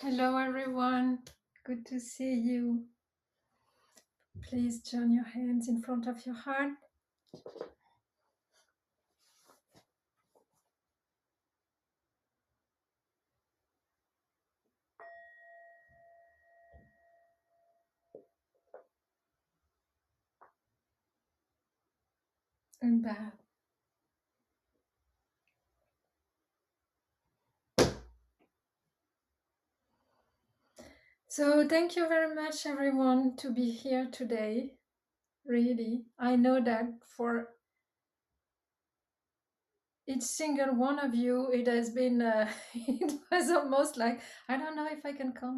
Hello, everyone. Good to see you. Please join your hands in front of your heart. And bow. So, thank you very much, everyone, to be here today. Really, I know that for each single one of you, it has been, it was almost like, I don't know if I can come,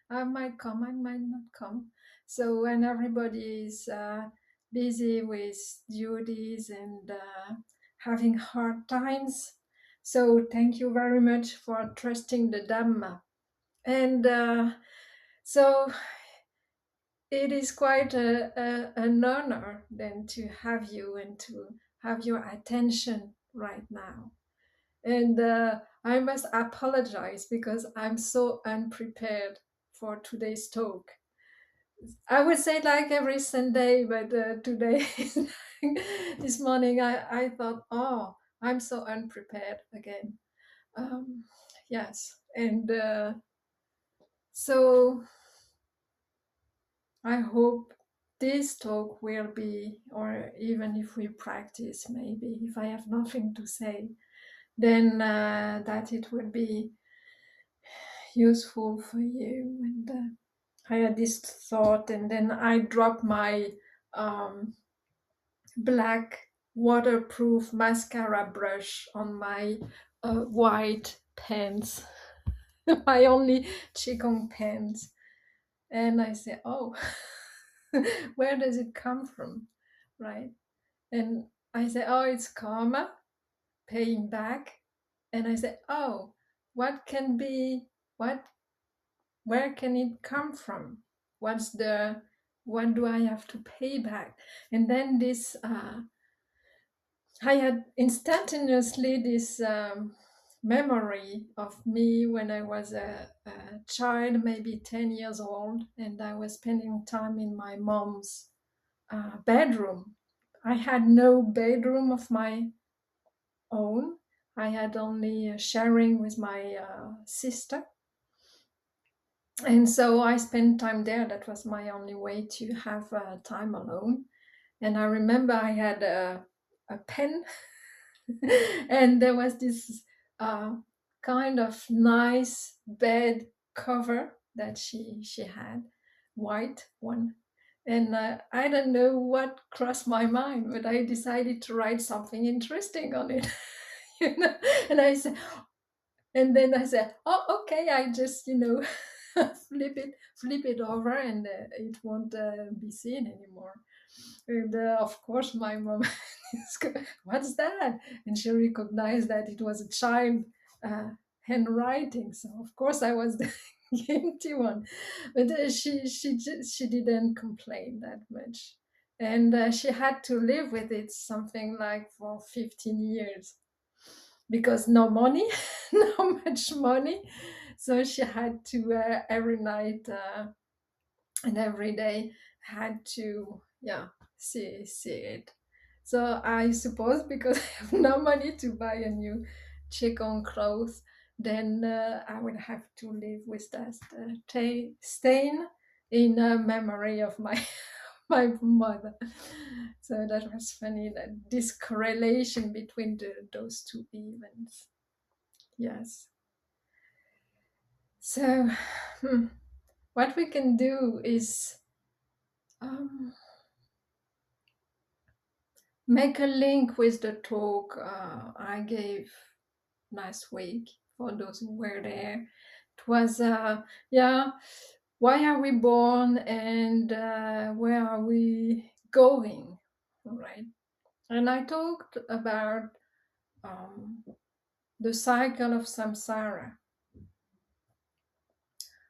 I might come, I might not come. So, when everybody is busy with duties and having hard times, so thank you very much for trusting the Dhamma. And so, it is quite an honor then to have you and to have your attention right now. And I must apologize because I'm so unprepared for today's talk. I would say like every Sunday, but today, this morning, I thought, oh, I'm so unprepared again. Um, yes. And so I hope this talk will be, or even if we practice, maybe if I have nothing to say, then that it will be useful for you. And I had this thought, and then I dropped my um, black waterproof mascara brush on my white pants, my only Qigong pants. And I said, oh, where does it come from? Right? And I said, oh, it's karma, paying back. And I said, oh, what can be, what where can it come from? What do I have to pay back? And then this I had instantaneously this memory of me when I was a child, maybe 10 years old, and I was spending time in my mom's bedroom. I had no bedroom of my own. I had only sharing with my sister. And so I spent time there. That was my only way to have time alone. And I remember I had a pen, and there was this kind of nice bed cover that she had, white one. And I don't know what crossed my mind, but I decided to write something interesting on it. you know? And I said, and then I said, "Oh, okay. I just, flip it over, and it won't be seen anymore." And of course, my mom is "What's that?" And she recognized that it was a child uh, handwriting. So of course, I was the guilty one, but she didn't complain that much, and she had to live with it something like for 15 years because no money, no much money. So she had to every night and every day had to, yeah, see it. So I suppose because I have no money to buy a new chicken clothes, then I would have to live with that stain in memory of my my mother. So that was funny, that this correlation between those two events. Yes. So what we can do is um, make a link with the talk I gave last week for those who were there. It was, yeah, why are we born, and where are we going? All right. And I talked about um, the cycle of samsara,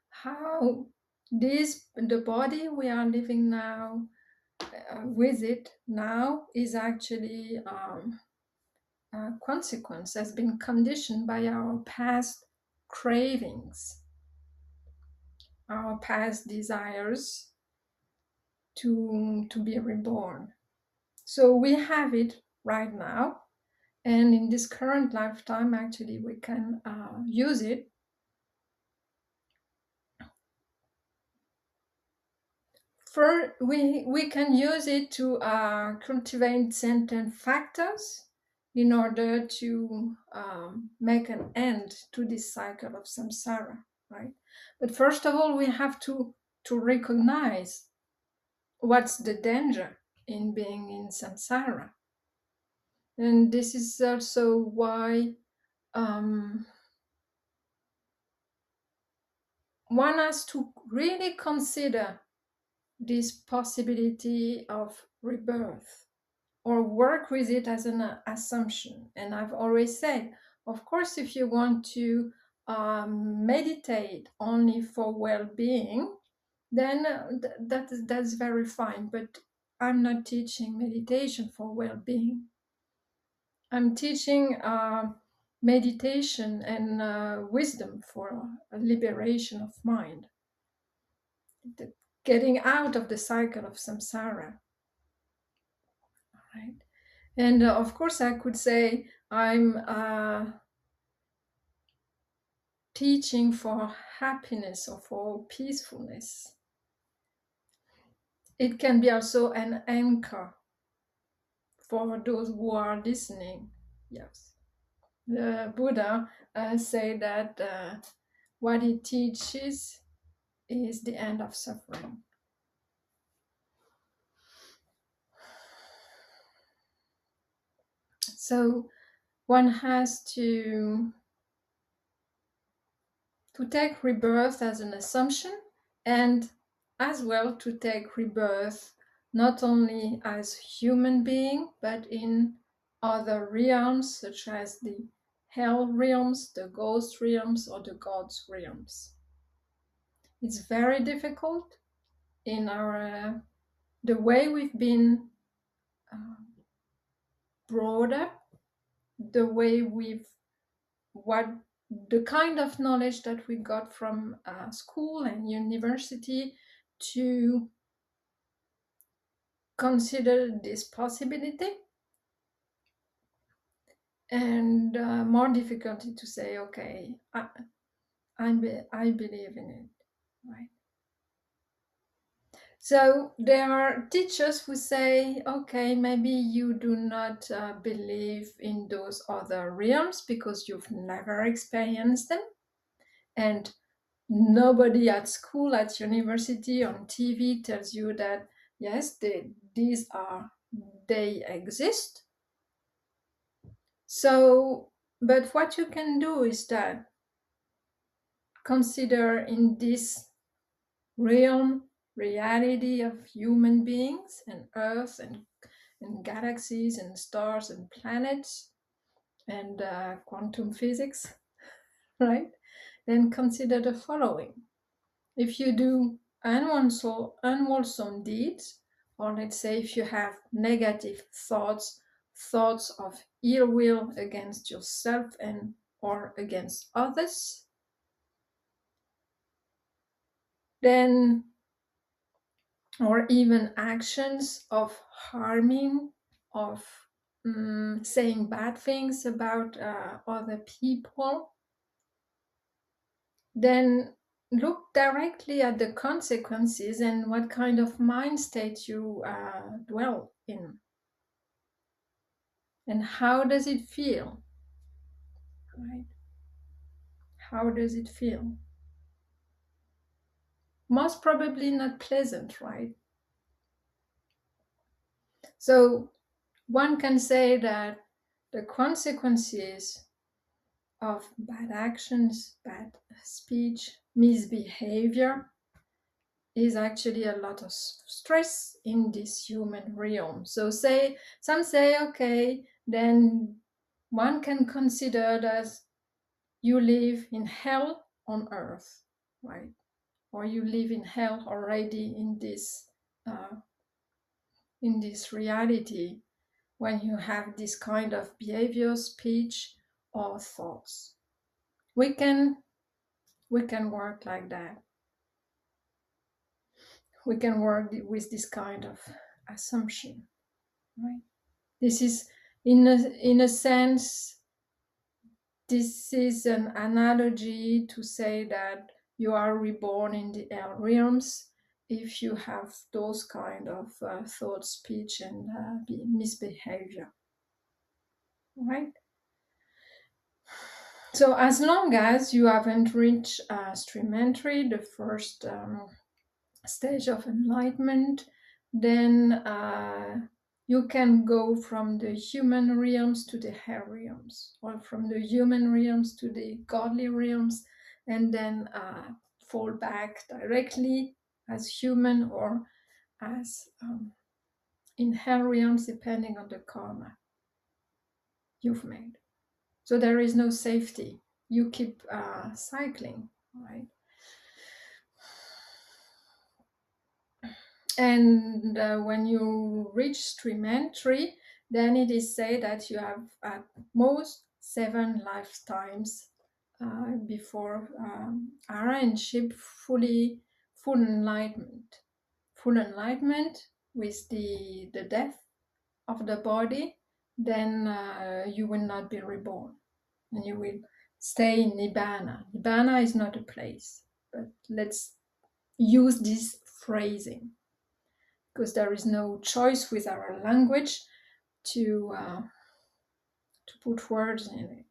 how the body we are living now with it now is actually consequence, has been conditioned by our past cravings. our past desires to be reborn. So we have it right now, and in this current lifetime, actually, we can use it. For we can use it to cultivate certain factors in order to make an end to this cycle of samsara, right? But first of all, we have to recognize what's the danger in being in samsara, and this is also why um, one has to really consider this possibility of rebirth or work with it as an assumption. And I've always said, of course, if you want to meditate only for well-being, then that's very fine. But I'm not teaching meditation for well-being. I'm teaching meditation and wisdom for a liberation of mind, getting out of the cycle of samsara, right? And of course, I could say I'm teaching for happiness or for peacefulness. It can be also an anchor for those who are listening. Yes. The Buddha said that what he teaches is the end of suffering. So one has to take rebirth as an assumption, and as well to take rebirth not only as human being but in other realms such as the hell realms, the ghost realms, or the gods realms. It's very difficult in our the way we've been uh, brought up, the way we've what the kind of knowledge that we got from school and university to consider this possibility, and more difficulty to say, okay, I believe in it, right? So there are teachers who say, okay, maybe you do not believe in those other realms because you've never experienced them, and nobody at school, at university, on TV tells you that yes, they exist. So, but what you can do is that consider in this reality of human beings and Earth and galaxies and stars and planets and quantum physics, right? Then consider the following. If you do unwholesome deeds, or let's say if you have negative thoughts of ill will against yourself and or against others, then or even actions of harming, of saying bad things about other people, then look directly at the consequences and what kind of mind state you dwell in. And how does it feel? Right? How does it feel? Most probably not pleasant, right? So one can say that the consequences of bad actions, bad speech, misbehavior is actually a lot of stress in this human realm. So some say, okay, then one can consider that you live in hell on earth, right? Or you live in hell already in this reality when you have this kind of behavior, speech, or thoughts. We can we can work like that. we can work with this kind of assumption, right? This is, in a sense, this is an analogy to say that you are reborn in the air realms if you have those kind of thought, speech, and misbehavior, right? So as long as you haven't reached stream entry, the first stage of enlightenment, then you can go from the human realms to the air realms, or from the human realms to the godly realms, and then fall back directly as human or as in air realms, depending on the karma you've made. So there is no safety. You keep cycling, right? And when you reach stream entry, then it is said that you have at most 7 lifetimes before arrangeship, full enlightenment. Full enlightenment with the death of the body, then you will not be reborn. And you will stay in Nibbana. Nibbana is not a place, but let's use this phrasing, because there is no choice with our language to put words in it.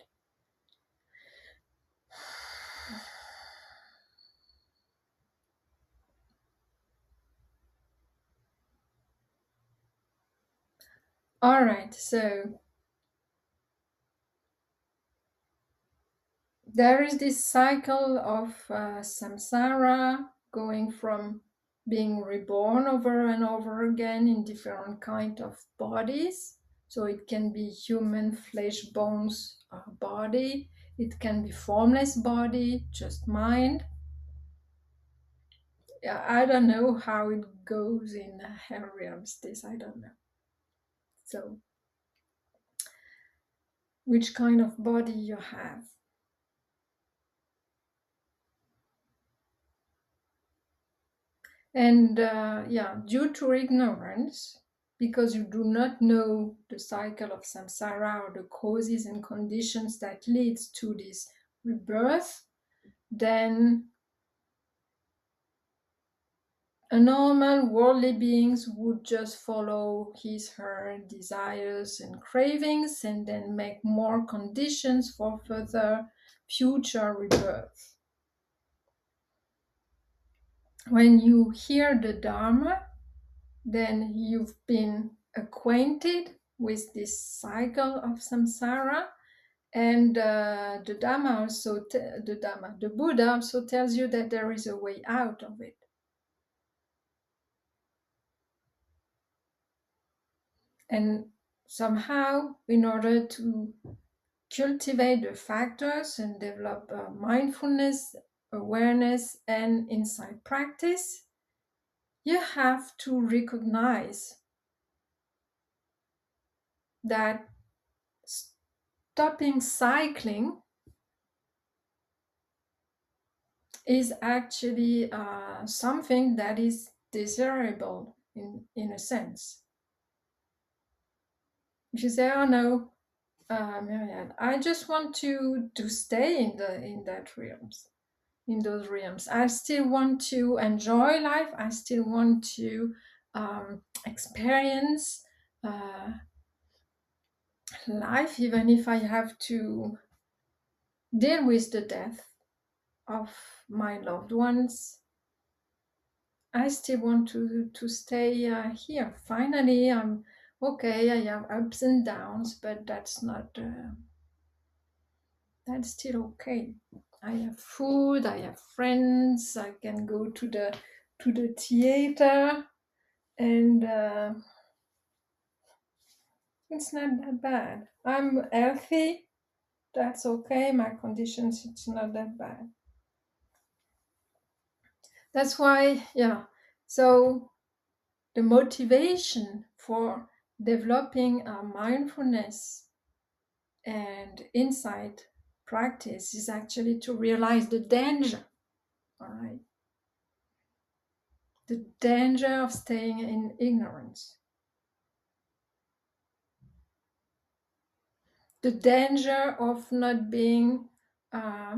All right, so there is this cycle of samsara, going from being reborn over and over again in different kind of bodies. So it can be human flesh, bones, body. It can be formless body, just mind. I don't know how it goes in realms. This I don't know. So, which kind of body you have? And due to ignorance, because you do not know the cycle of samsara or the causes and conditions that leads to this rebirth, then a normal worldly beings would just follow his, her desires and cravings, and then make more conditions for further future rebirth. When you hear the Dharma, then you've been acquainted with this cycle of samsara, and the Buddha also tells you that there is a way out of it. And somehow, in order to cultivate the factors and develop mindfulness, awareness, and insight practice, you have to recognize that stopping cycling is actually something that is desirable in a sense. If you say, "Oh no, Marianne, I just want to stay in that realms, in those realms. I still want to enjoy life. I still want to experience life, even if I have to deal with the death of my loved ones. I still want to stay here. Finally, I'm okay. I have ups and downs, but that's not. That's still okay. I have food. I have friends. I can go to the theater, and it's not that bad. I'm healthy. That's okay. My conditions, it's not that bad. That's why, yeah. So the motivation for developing a mindfulness and insight practice is actually to realize the danger. All right. the danger of staying in ignorance, the danger of not being uh,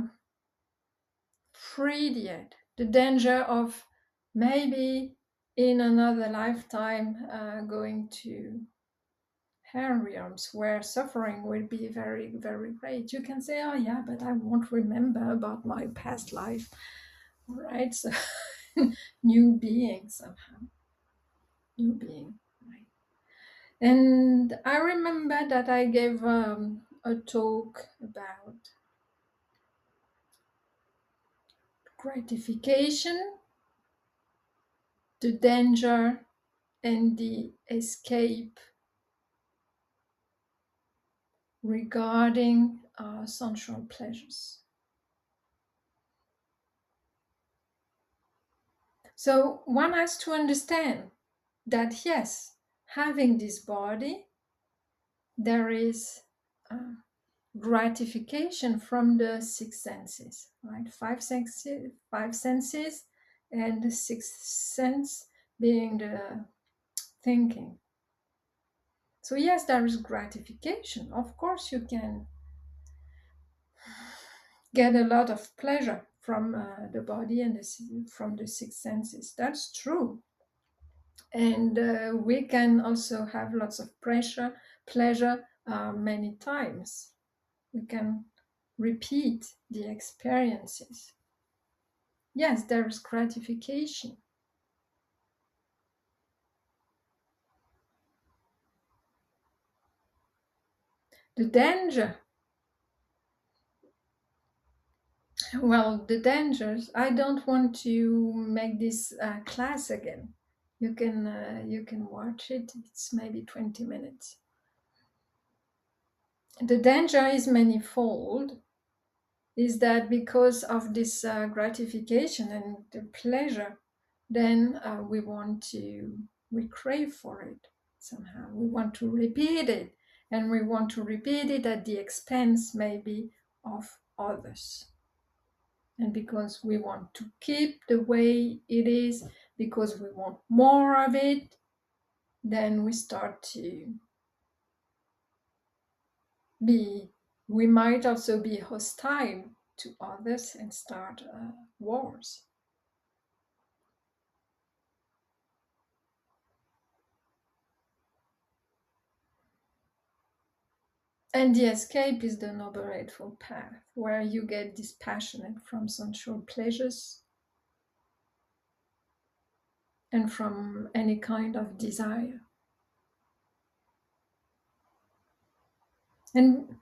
freed yet, the danger of maybe in another lifetime going to hell realms where suffering will be very, very great. You can say, oh, yeah, but I won't remember about my past life, right? So, new being somehow, new being, right? And I remember that I gave a talk about gratification, the danger, and the escape regarding sensual pleasures. So one has to understand that yes, having this body, there is uh, gratification from the six senses, right? Five senses, and the sixth sense being the thinking. So yes, there is gratification. Of course, you can get a lot of pleasure from the body and from the six senses. That's true. And we can also have lots of pleasure many times. We can repeat the experiences. Yes, there is gratification. The danger, well, the dangers. I don't want to make this class again. You can watch it. It's maybe 20 minutes. The danger is manifold. Is that because of this gratification and the pleasure, then we crave for it somehow. We want to repeat it, and we want to repeat it at the expense maybe of others. And because we want to keep the way it is, because we want more of it, then we start to be, we might also be hostile to others and start wars. And the escape is the Noble Eightfold path, where you get dispassionate from sensual pleasures and from any kind of desire. And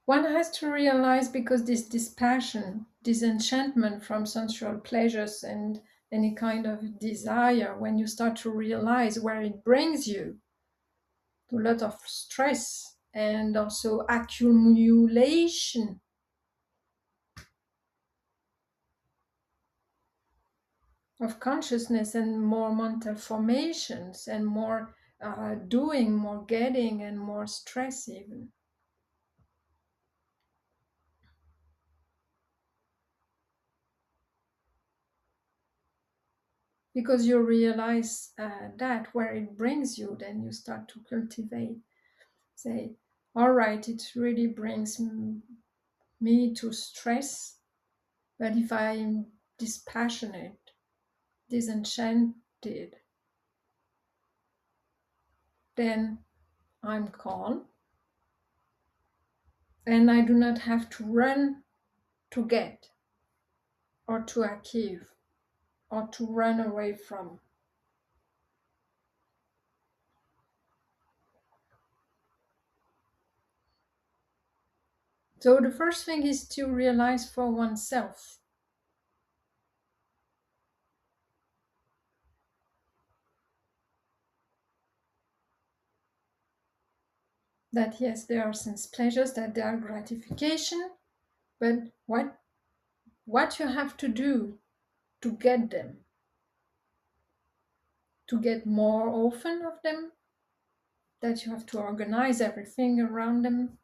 one has to realize, because this dispassion, disenchantment from sensual pleasures and any kind of desire, when you start to realize where it brings you, to a lot of stress and also accumulation of consciousness and more mental formations and more doing, more getting, and more stress even. Because you realize that where it brings you, then you start to cultivate. Say, all right, it really brings me to stress, but if I'm dispassionate, disenchanted, then I'm calm, and I do not have to run to get or to achieve or to run away from. So the first thing is to realize for oneself that yes, there are sense pleasures, that there are gratification, but what you have to do to get them, to get more often of them, that you have to organize everything around them,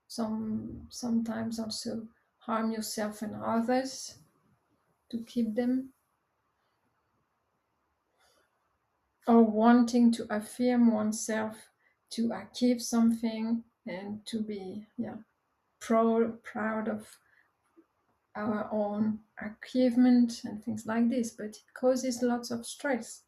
sometimes also harm yourself and others to keep them. or wanting to affirm oneself, to achieve something, and to be proud of our own achievement and things like this. But it causes lots of stress.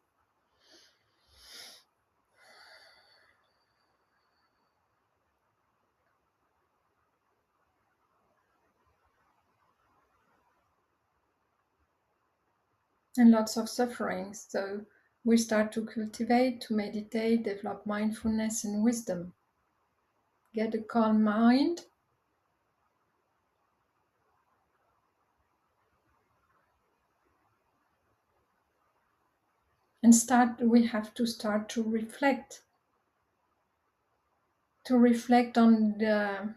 And lots of suffering. So we start to cultivate, to meditate, develop mindfulness and wisdom. Get a calm mind. And we have to start to reflect on the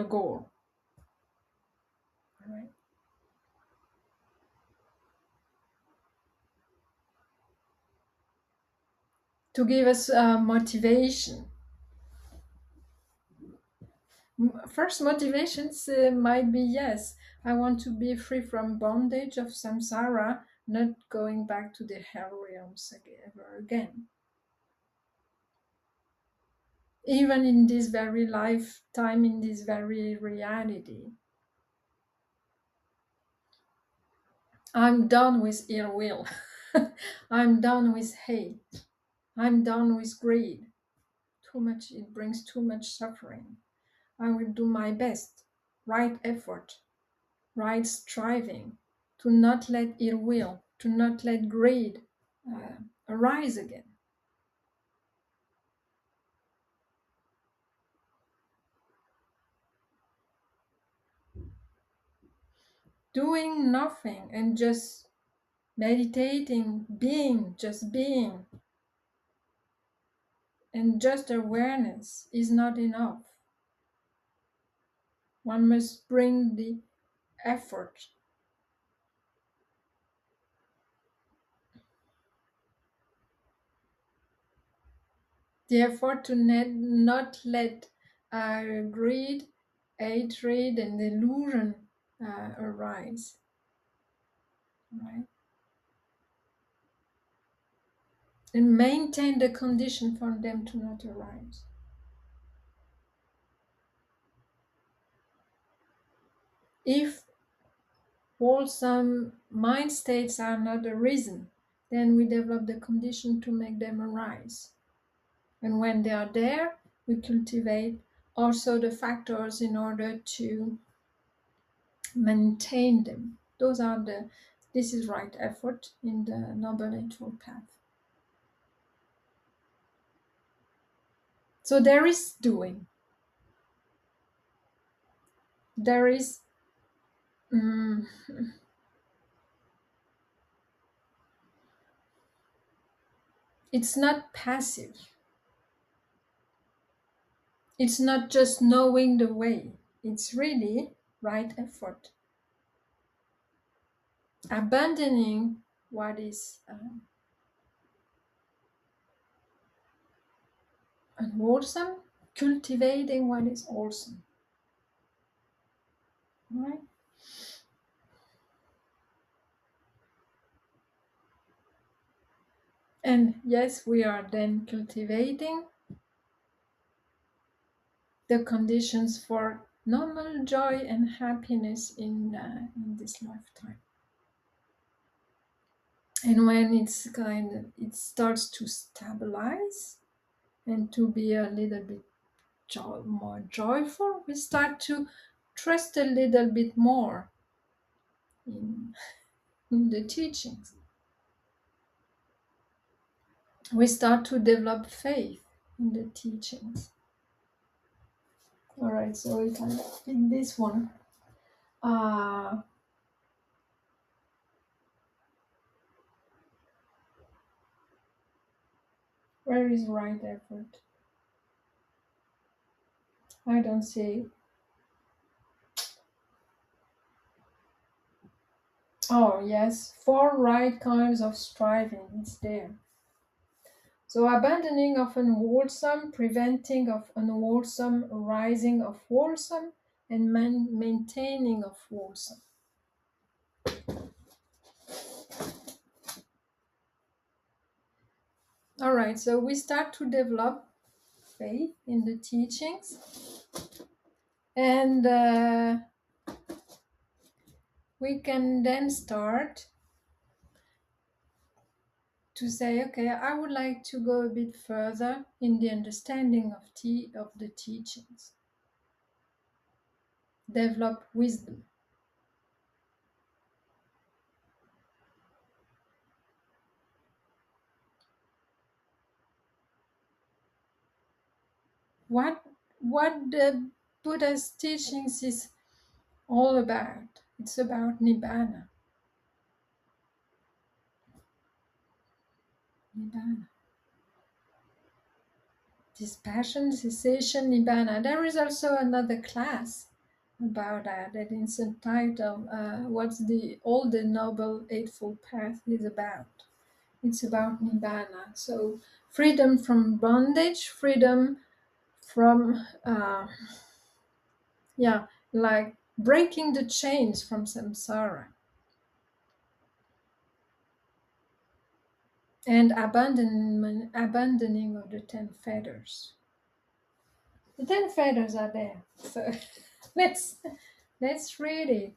goal. All right. To give us motivation. First motivations might be, yes, I want to be free from bondage of samsara, not going back to the hell realms ever again. Even in this very lifetime, in this very reality. I'm done with ill will. I'm done with hate. I'm done with greed. Too much, it brings too much suffering. I will do my best, right effort, right striving, to not let ill will, to not let greed arise again. Doing nothing and just meditating, just being, and just awareness is not enough. One must bring the effort. The effort to not let greed, hatred, and illusion arise. Right? And maintain the condition for them to not arise. If wholesome mind states are not a reason, then we develop the condition to make them arise. And when they are there, we cultivate also the factors in order to maintain them. This is right effort in the Noble Eightfold path. So there is doing. There is it's not passive. It's not just knowing the way. It's really right effort. Abandoning what is unwholesome, cultivating what is wholesome. Right? And yes, we are then cultivating the conditions for normal joy and happiness in this lifetime. And when it starts to stabilize and to be a little bit more joyful, we start to trust a little bit more in the teachings. We start to develop faith in the teachings. All right, so if I pick this one, where is right effort? I don't see. Oh yes, 4 right kinds of striving. It's there. So abandoning of unwholesome, preventing of unwholesome, rising of wholesome, and maintaining of wholesome. All right, so we start to develop faith in the teachings, and we can then start to say, okay, I would like to go a bit further in the understanding of the teachings, develop wisdom. What the Buddha's teachings is all about. It's about Nibbana. Nibbana. Dispassion, cessation, Nibbana. There is also another class about that. That is entitled "What's the All the Noble Eightfold Path is about." It's about Nibbana. So freedom from bondage, freedom from like breaking the chains from samsara, and abandoning of the 10 fetters. The 10 fetters are there. So let's read it.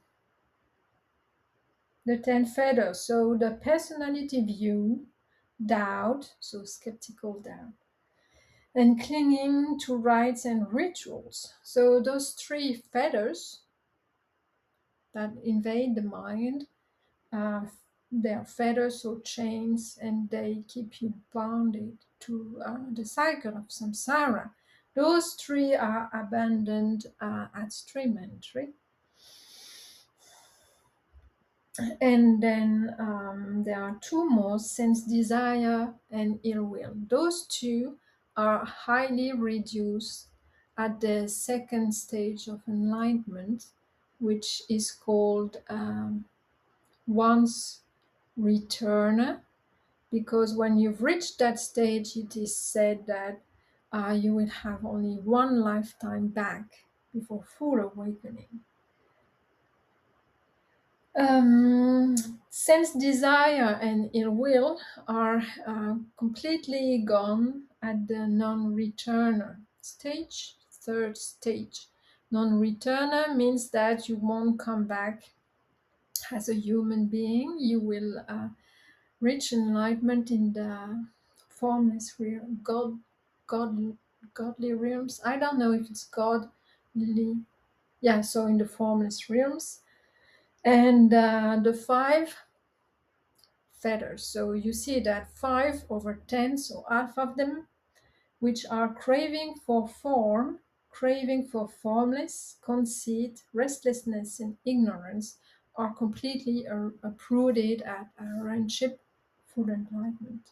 The 10 fetters. So the personality view, doubt, so skeptical doubt, and clinging to rites and rituals. So those 3 fetters that invade the mind, uh, they are fetters or chains, and they keep you bounded to the cycle of samsara. Those 3 are abandoned at stream entry. And then there are 2 more: sense desire and ill will. Those 2 are highly reduced at the second stage of enlightenment, which is called once returner, because when you've reached that stage, it is said that you will have only 1 lifetime back before full awakening. Um, Sense desire and ill will are completely gone at the non-returner stage, third stage. Non-returner means that you won't come back as a human being. You will reach enlightenment in the formless realm, God, godly realms. I don't know if it's godly. Yeah, so in the formless realms. And the 5 fetters. So you see that 5/10, so half of them, which are craving for form, craving for formless, conceit, restlessness, and ignorance, are completely uprooted at friendship, full enlightenment.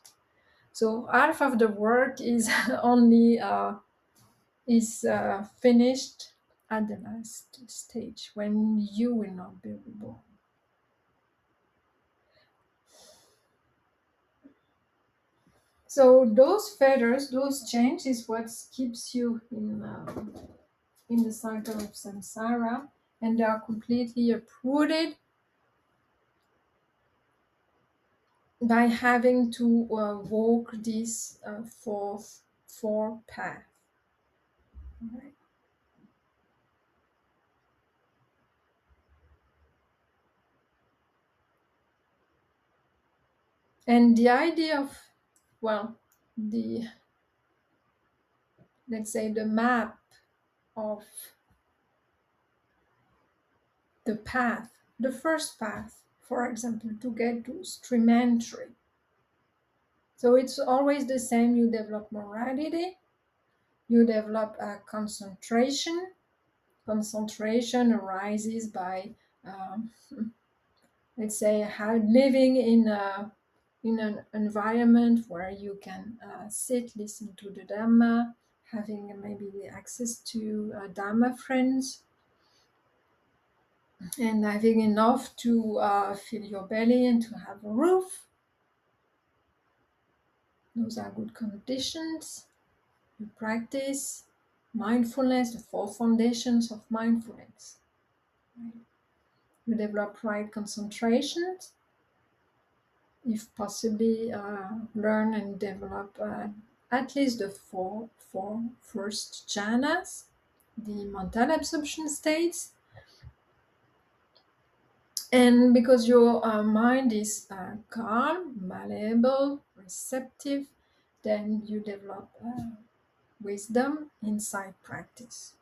So half of the work is only finished at the last stage, when you will not be reborn. So those fetters, those chains, is what keeps you in the cycle of samsara, and they are completely uprooted by having to walk this four path. Right. And the idea of, well, the let's say the map of the path, the first path, for example, to get to stream entry. So it's always the same. You develop morality, you develop a concentration. Concentration arises by, um, let's say, living in an environment where you can sit, listen to the Dhamma, having maybe access to Dhamma friends, and having enough to fill your belly and to have a roof. Those are good conditions. You practice mindfulness, the 4 foundations of mindfulness. Right? You develop right concentration. if possibly, learn and develop at least the four first jhanas, the mental absorption states. And because your mind is calm, malleable, receptive, then you develop wisdom inside practice.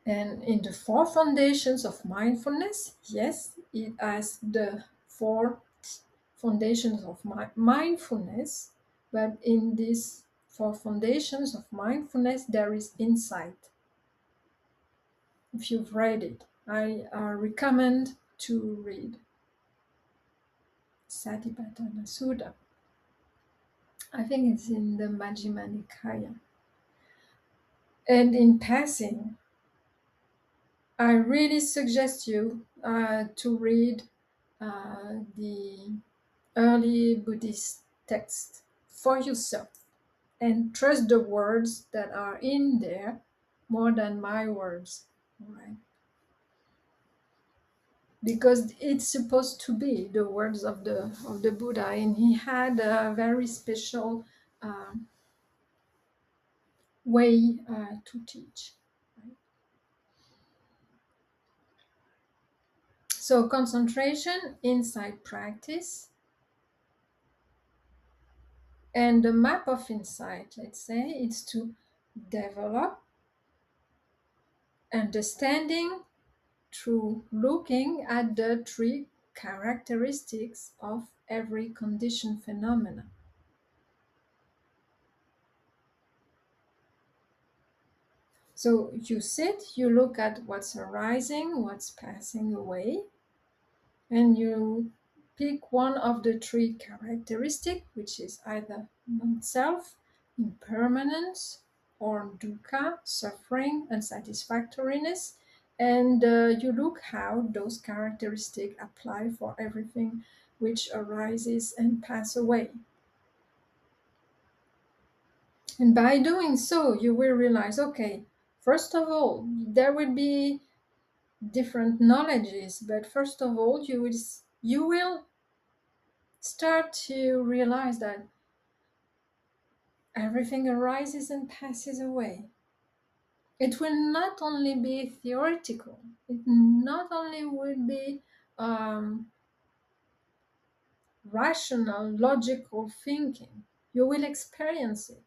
And in the four foundations of mindfulness, yes, it has the four foundations of mindfulness, but in these four foundations of mindfulness, there is insight. If you've read it, I recommend to read Satipatthana Sutta. I think it's in the Majjhima Nikaya. And in passing, I really suggest you to read the early Buddhist text for yourself and trust the words that are in there more than my words, right? Because it's supposed to be the words of the Buddha, and he had a very special way to teach. Right? So concentration, insight practice, and the map of insight, let's say, it's to develop understanding through looking at the three characteristics of every conditioned phenomena. So you sit, you look at what's arising, what's passing away, and you pick one of the three characteristics, which is either non-self, impermanence, or dukkha, suffering, unsatisfactoriness, and you look how those characteristics apply for everything which arises and pass away. And by doing so, you will realize, okay, first of all, there will be different knowledges, but first of all, you will start to realize that everything arises and passes away. It will not only be theoretical, it not only will be rational, logical thinking. You will experience it.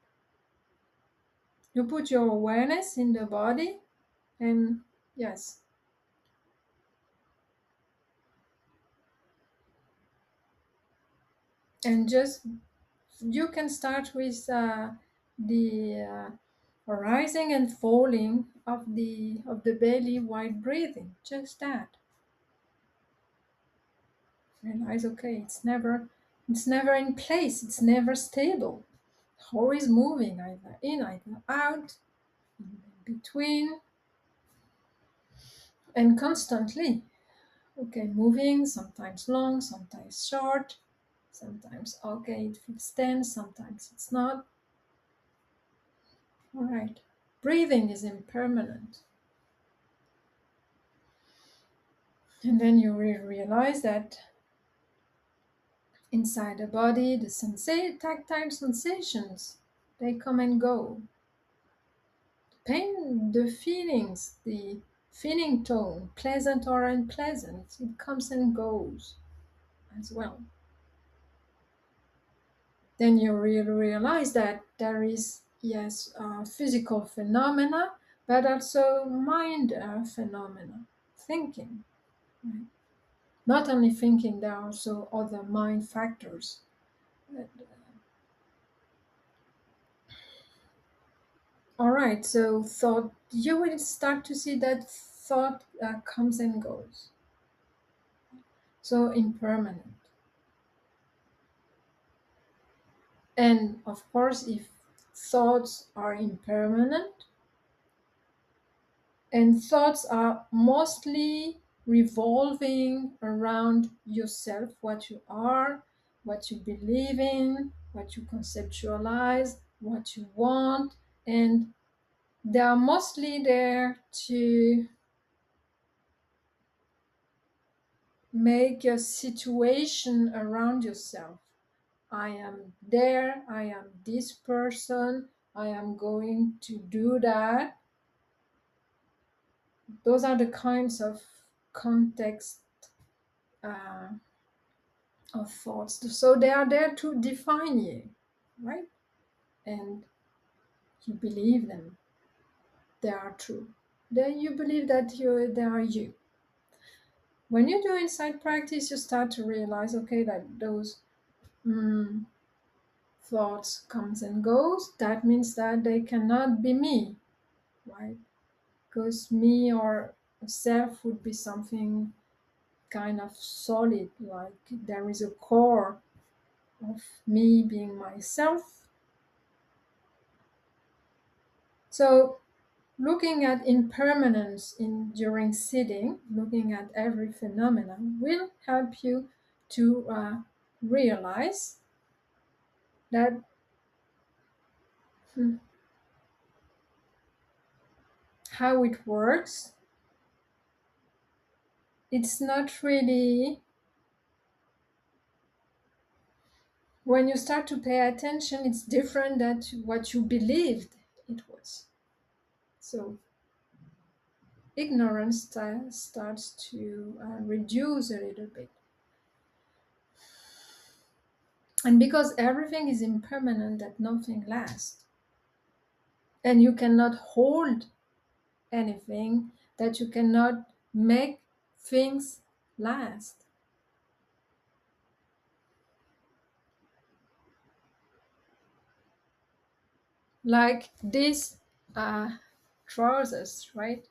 You put your awareness in the body, and yes, and just you can start with the rising and falling of the belly while breathing. Just that. Realize, okay, it's never in place. It's never stable. Always moving, either in, either out, in between, and constantly. Okay, moving, sometimes long, sometimes short, sometimes okay, it feels tense, sometimes it's not. All right. Breathing is impermanent. And then you will realize that inside the body, the tactile sensations, they come and go. The pain, the feelings, the feeling tone, pleasant or unpleasant, it comes and goes as well. Then you will realize that there is, yes, physical phenomena, but also mind phenomena, thinking. Right? Not only thinking, there are also other mind factors. All right, so thought, you will start to see that thought comes and goes. So impermanent. And of course, if thoughts are impermanent, and thoughts are mostly revolving around yourself, what you are, what you believe in, what you conceptualize, what you want, and they are mostly there to make a situation around yourself. I am there, I am this person, I am going to do that. Those are the kinds of context uh, of thoughts. So they are there to define you, right? And you believe them. They are true. Then you believe that they are you. When you do insight practice, you start to realize, okay, that those thoughts comes and goes. That means that they cannot be me, right? Because me or self would be something kind of solid, like there is a core of me being myself. So looking at impermanence during sitting, looking at every phenomenon will help you to realize that how it works. It's not really, when you start to pay attention, it's different than what you believed it was. So ignorance starts to reduce a little bit. And because everything is impermanent, that nothing lasts. And you cannot hold anything, that you cannot make things last. Like this trousers, right?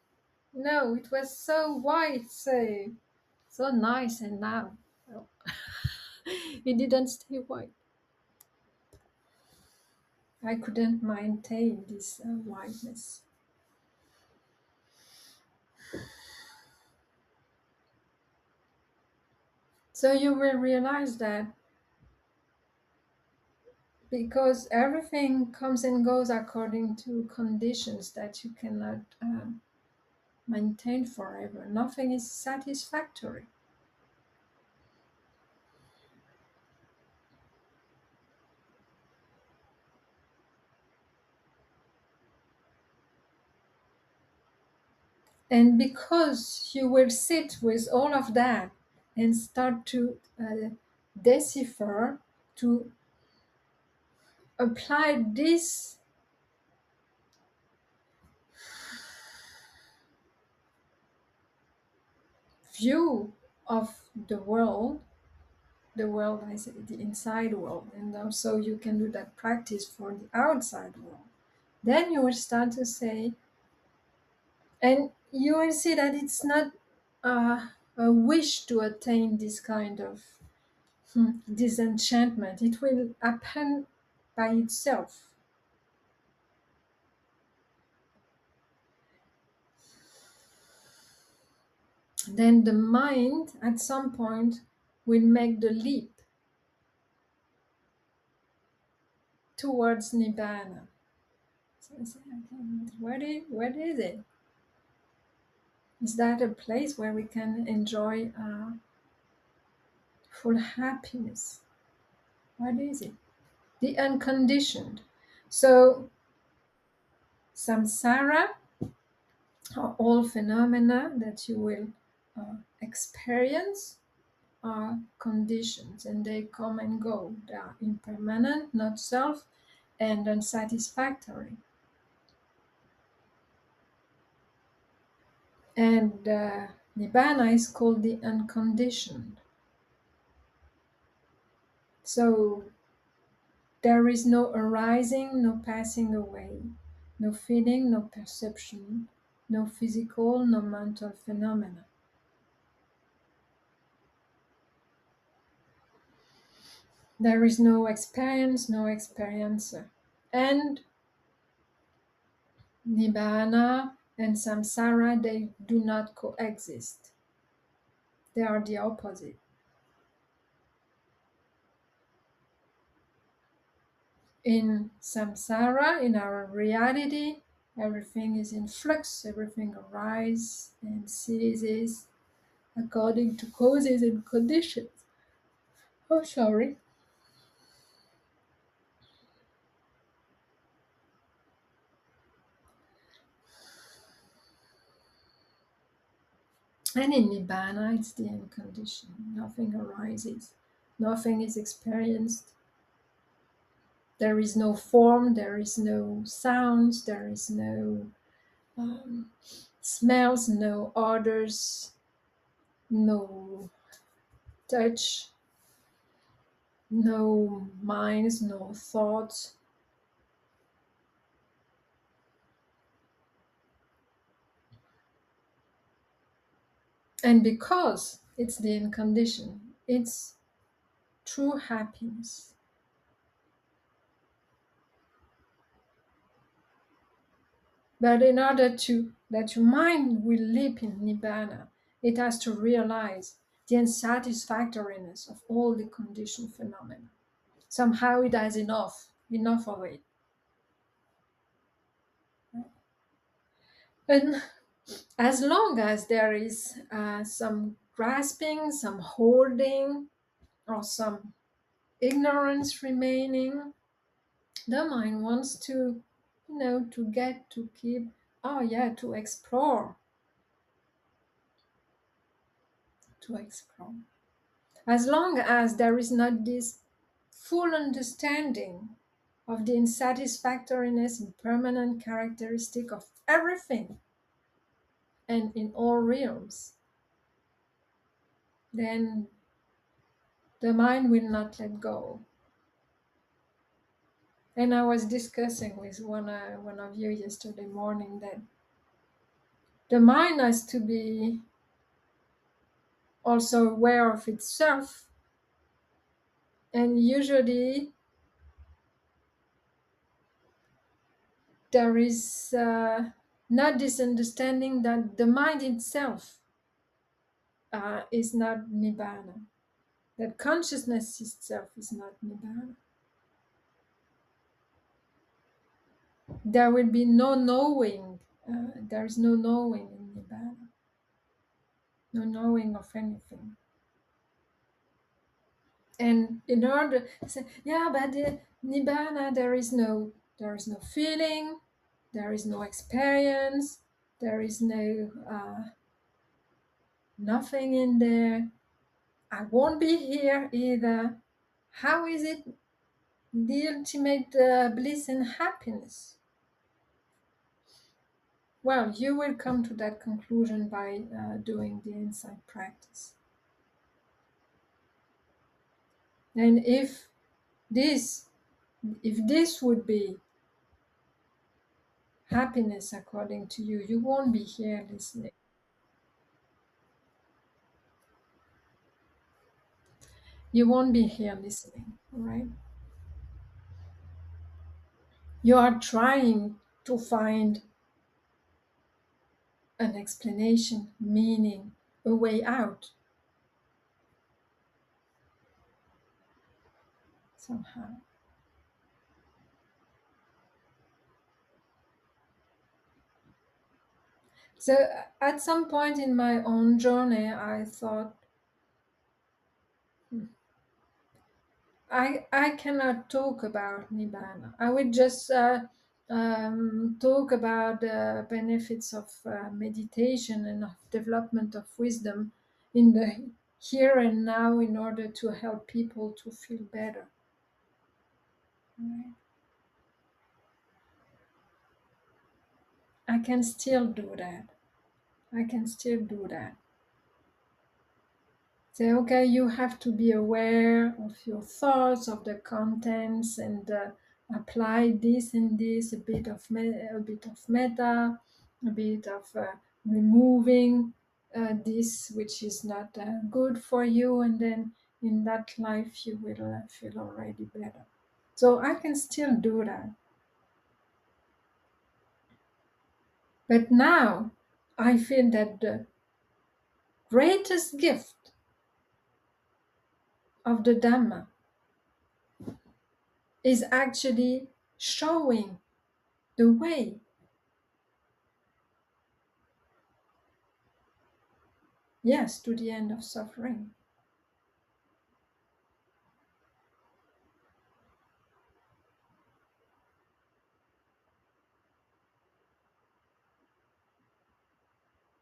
No, it was so white, so nice, and now oh, it didn't stay white. I couldn't maintain this whiteness. So you will realize that because everything comes and goes according to conditions that you cannot maintain forever, nothing is satisfactory. And because you will sit with all of that and start to decipher, to apply this view of the world, I say the inside world, and also you can do that practice for the outside world. Then you will start to say, and you will see that it's not a wish to attain this kind of disenchantment. It will happen by itself. Then the mind at some point will make the leap towards Nibbana. So I say, okay, where is it? Is that a place where we can enjoy full happiness? What is it? The unconditioned. So samsara are all phenomena that you will experience are conditions, and they come and go. They are impermanent, not self, and unsatisfactory. And Nibbana is called the unconditioned. So there is no arising, no passing away, no feeling, no perception, no physical, no mental phenomena. There is no experience, no experiencer. And Nibbana and samsara, they do not coexist. They are the opposite. In samsara, in our reality, everything is in flux, everything arises and ceases according to causes and conditions. Oh, sorry. And in Nibbana, it's the unconditioned. Nothing arises, nothing is experienced. There is no form, there is no sounds, there is no um, smells, no odors, no touch, no minds, no thoughts. And because it's the unconditioned, it's true happiness. But in order to that your mind will leap in Nibbana, it has to realize the unsatisfactoriness of all the conditioned phenomena. Somehow it has enough of it. And as long as there is some grasping, some holding, or some ignorance remaining, the mind wants to, to get, to keep, oh yeah, to explore. As long as there is not this full understanding of the unsatisfactoriness and permanent characteristic of everything and in all realms, then the mind will not let go. And I was discussing with one of you yesterday morning that the mind has to be also aware of itself, and usually there is not this understanding that the mind itself is not Nibbana, that consciousness itself is not Nibbana. There will be no knowing, there is no knowing in Nibbana, no knowing of anything. And in order to say, yeah, but the Nibbana, there is no feeling, there is no experience, there is no nothing in there. I won't be here either. How is it the ultimate bliss and happiness? Well, you will come to that conclusion by doing the insight practice. And this, if this would be happiness according to you, you won't be here listening. You won't be here listening, right? You are trying to find an explanation, meaning, a way out somehow. So at some point in my own journey, I thought, I cannot talk about Nibbana. I would just talk about the benefits of meditation and of development of wisdom in the here and now in order to help people to feel better. Right? I can still do that. I can still do that. Say, okay, you have to be aware of your thoughts, of the contents, and apply this and this, a bit of meta, a bit of removing this which is not good for you, and then in that life you will feel already better. So I can still do that. But now I feel that the greatest gift of the Dhamma is actually showing the way. Yes, to the end of suffering.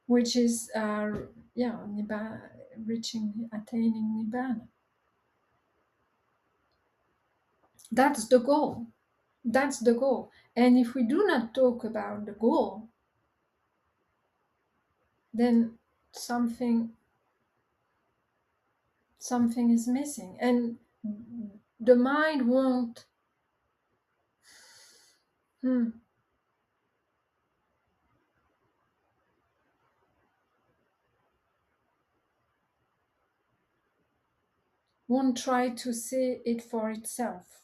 Which is, yeah, Nibbana, reaching, attaining Nibbana. That's the goal. That's the goal. And if we do not talk about the goal, then something something is missing, and the mind hmm, won't try to see it for itself.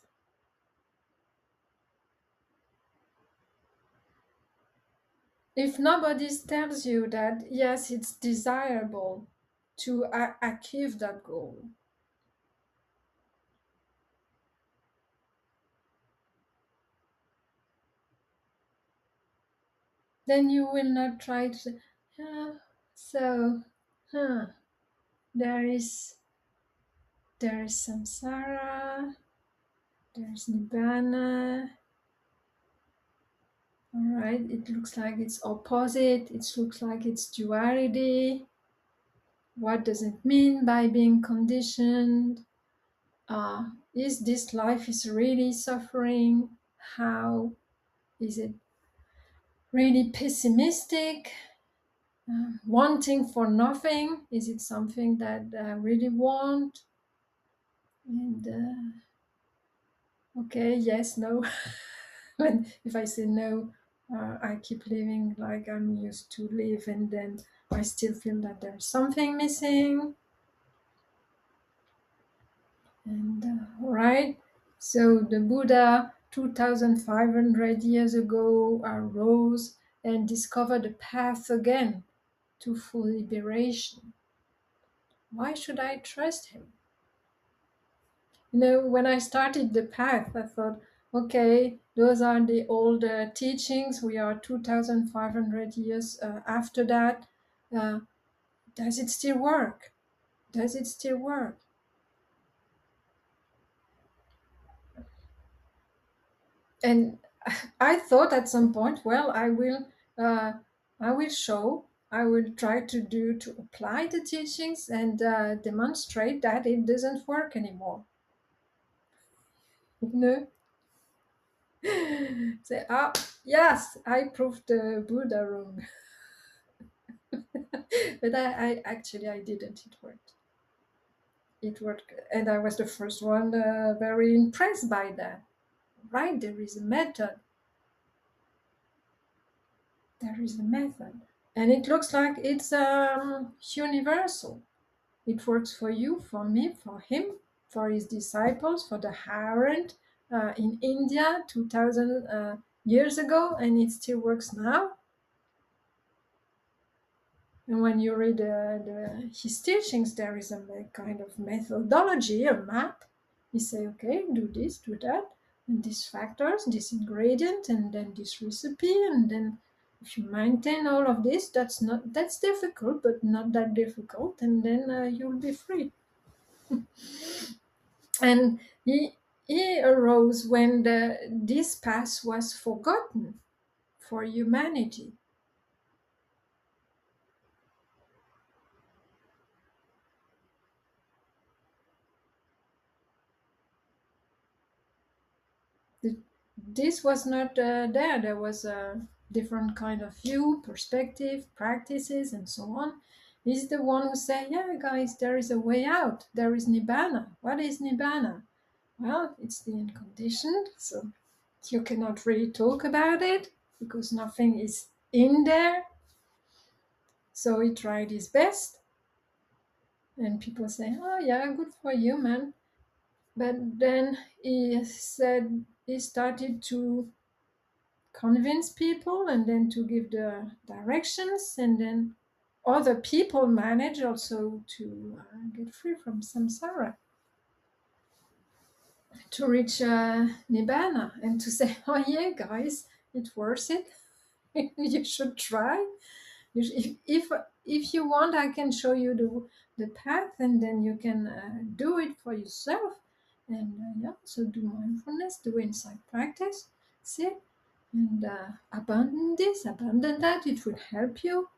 If nobody tells you that yes, it's desirable to achieve that goal, then you will not try to say, "Ah, so huh, there is samsara, there's nibbana. All right, it looks like it's opposite, it looks like it's duality. What does it mean by being conditioned? Is this life is really suffering? How is it really pessimistic? Wanting for nothing? Is it something that I really want? And okay, yes, no. And if I say no, I keep living like I'm used to live, and then I still feel that there's something missing. And right, so the Buddha 2,500 years ago arose and discovered a path again to full liberation. Why should I trust him? When I started the path, I thought, okay, those are the old teachings. We are 2,500 years after that. Uh, does it still work? Does it still work? And I thought at some point, well, uh, I will show, I will try to apply the teachings and demonstrate that it doesn't work anymore. No, say, yes, I proved the Buddha wrong, but I actually I didn't. It worked. It worked, and I was the first one very impressed by that. Right, there is a method. There is a method, and it looks like it's universal. It works for you, for me, for him, for his disciples, for the Harent in India 2000 years ago, and it still works now. And when you read his teachings, there is a kind of methodology, a map. You say, okay, do this, do that, and these factors, this ingredient, and then this recipe, and then if you maintain all of this, that's difficult, but not that difficult, and then you'll be free. And he arose when this path was forgotten for humanity. The, this was not there. There was a different kind of view, perspective, practices, and so on. He's the one who said, "Yeah, guys, there is a way out. There is Nibbana. What is Nibbana? Well, it's the unconditioned. So you cannot really talk about it because nothing is in there." So he tried his best, and people say, "Oh yeah, good for you, man." But then he said he started to convince people and then to give the directions, and then other people manage also to get free from samsara, to reach nibbana, and to say, oh yeah, guys, it's worth it. You should try. If you want, I can show you the path, and then you can do it for yourself. And yeah, so do mindfulness, do insight practice, sit, and abandon this, abandon that. It will help you,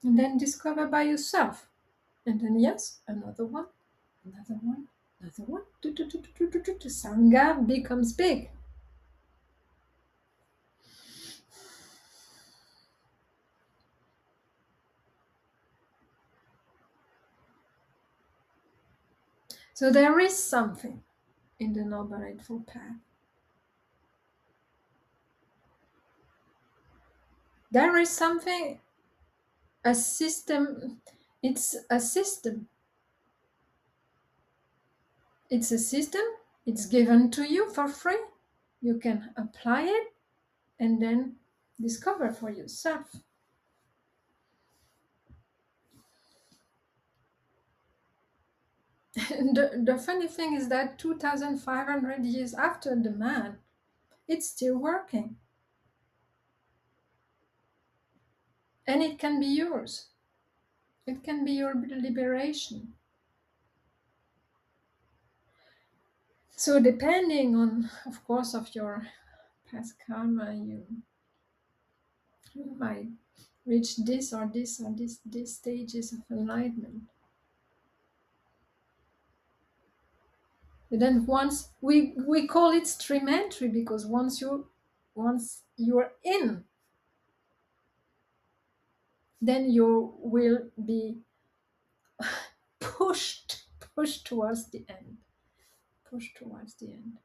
and then discover by yourself. And then yes, another one, another one, another one. Sangha becomes big. So there is something in the Noble Eightfold path. There is something, a system. It's a system. It's a system. It's given to you for free. You can apply it and then discover for yourself. The funny thing is that 2,500 years after the man, it's still working. And it can be yours. It can be your liberation. So depending on, of course, of your past karma, you might reach this or this or these stages of enlightenment. But then once we call it stream entry, because once you're in, then you will be pushed towards the end. Pushed towards the end.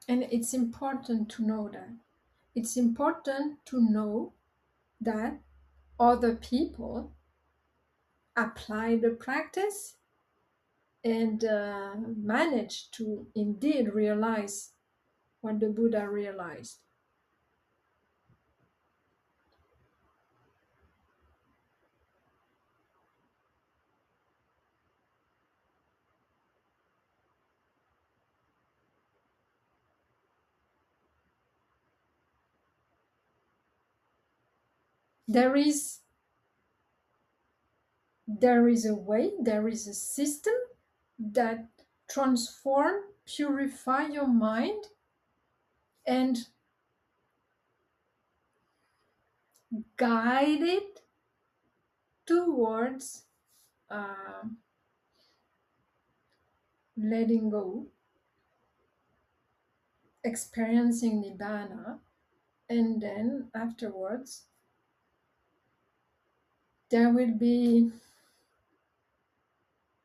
And it's important to know that. It's important to know that other people apply the practice and manage to indeed realize what the Buddha realized. There is a way, there is a system that transform, purify your mind and guide it towards letting go, experiencing Nibbana, and then afterwards there will be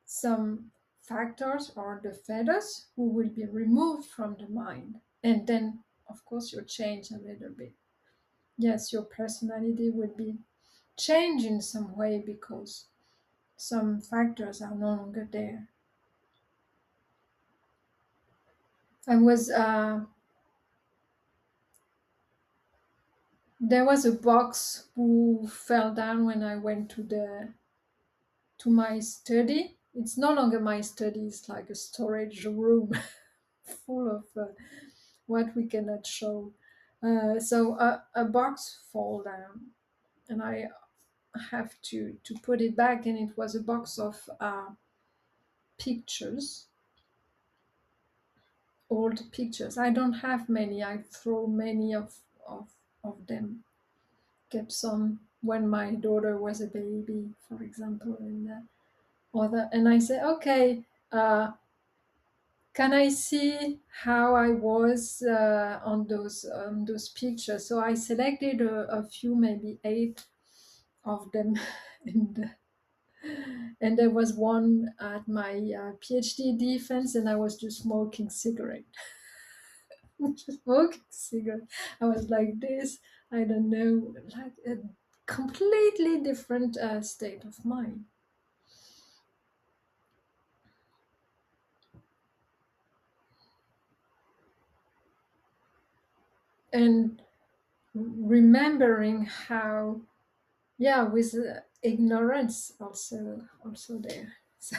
some factors or the feathers who will be removed from the mind, and then of course you change a little bit. Yes, your personality will be changed in some way because some factors are no longer there. I was there was a box who fell down when I went to my study. It's no longer my study, it's like a storage room full of what we cannot show. So a box fall down, and I have to put it back, and it was a box of pictures, old pictures. I don't have many. I throw many of them. Kept some when my daughter was a baby, for example, and other. And I say, okay, can I see how I was on those pictures? So I selected a few, maybe 8 of them, and and there was one at my PhD defense, and I was just smoking cigarette. Just smoking cigarette. I was like this. I don't know, like a completely different state of mind. And remembering how, yeah, with ignorance also there. So,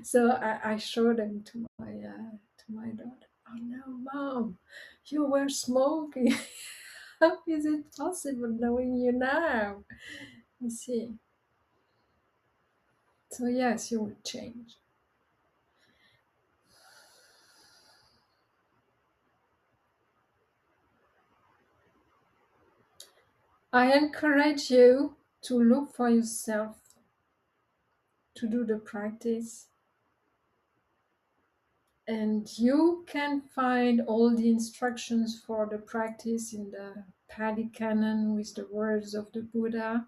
so I show them to my daughter. Oh no, Mom, you were smoking. How is it possible knowing you now? You see. So yes, you will change. I encourage you to look for yourself, to do the practice, and you can find all the instructions for the practice in the Pali Canon with the words of the Buddha.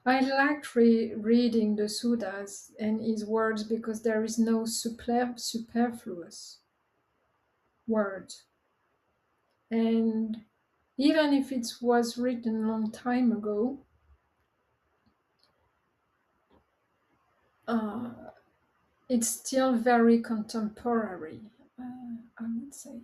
I liked reading the suttas and his words because there is no superfluous words. And even if it was written a long time ago, uh, it's still very contemporary, I would say.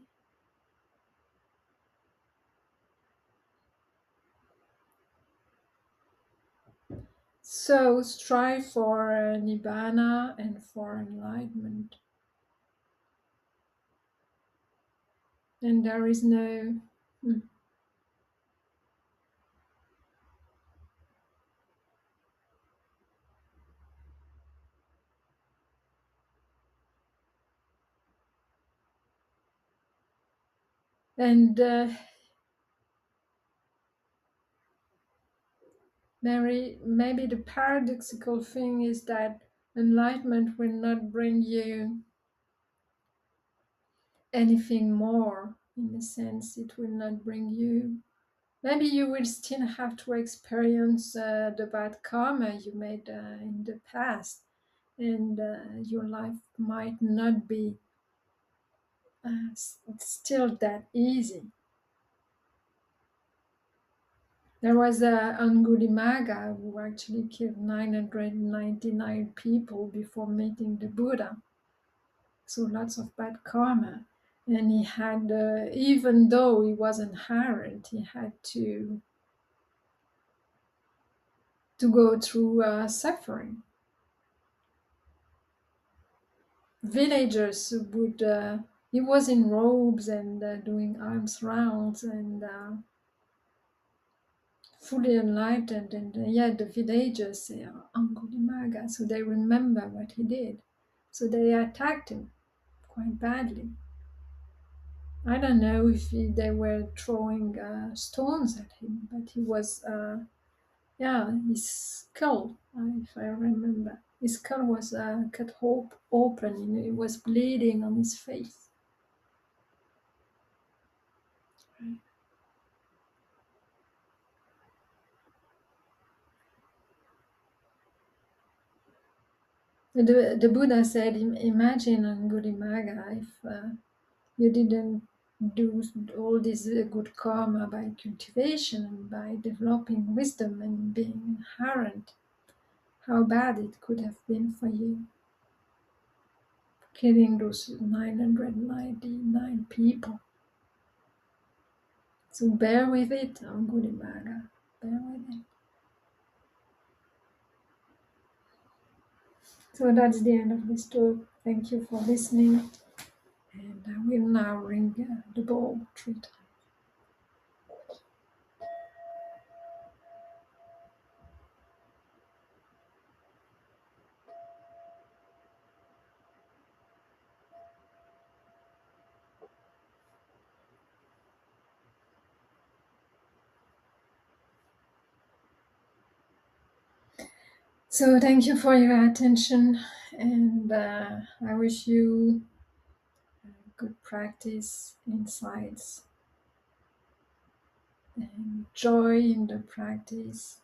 So strive for Nibbana and for enlightenment. And there is no. Hmm. And maybe the paradoxical thing is that enlightenment will not bring you anything more. In a sense, it will not bring you. Maybe you will still have to experience the bad karma you made in the past, and your life might not be still that easy. There was a Angulimala who actually killed 999 people before meeting the Buddha. So lots of bad karma. And he had, even though he wasn't harried, he had to go through suffering. Villagers would, he was in robes and doing alms rounds and fully enlightened. And yet the villagers say, "Oh, Angulimala," so they remember what he did. So they attacked him quite badly. I don't know if they were throwing stones at him, but he was, yeah, his skull, if I remember, his skull was cut open and it was bleeding on his face. The Buddha said, imagine Angulimala if you didn't do all this good karma by cultivation and by developing wisdom and being inherent, how bad it could have been for you, killing those 999 people. So bear with it, Angulimala. Bear with it. So that's the end of this talk. Thank you for listening. And I will now ring the bell 3 times. So thank you for your attention, and I wish you good practice, insights, and joy in the practice.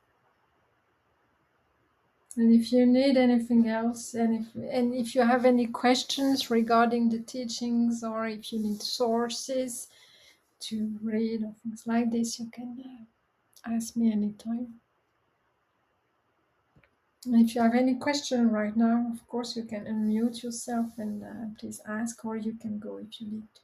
And if you need anything else, and if you have any questions regarding the teachings, or if you need sources to read or things like this, you can ask me anytime. And if you have any question right now, of course, you can unmute yourself and please ask, or you can go if you need to.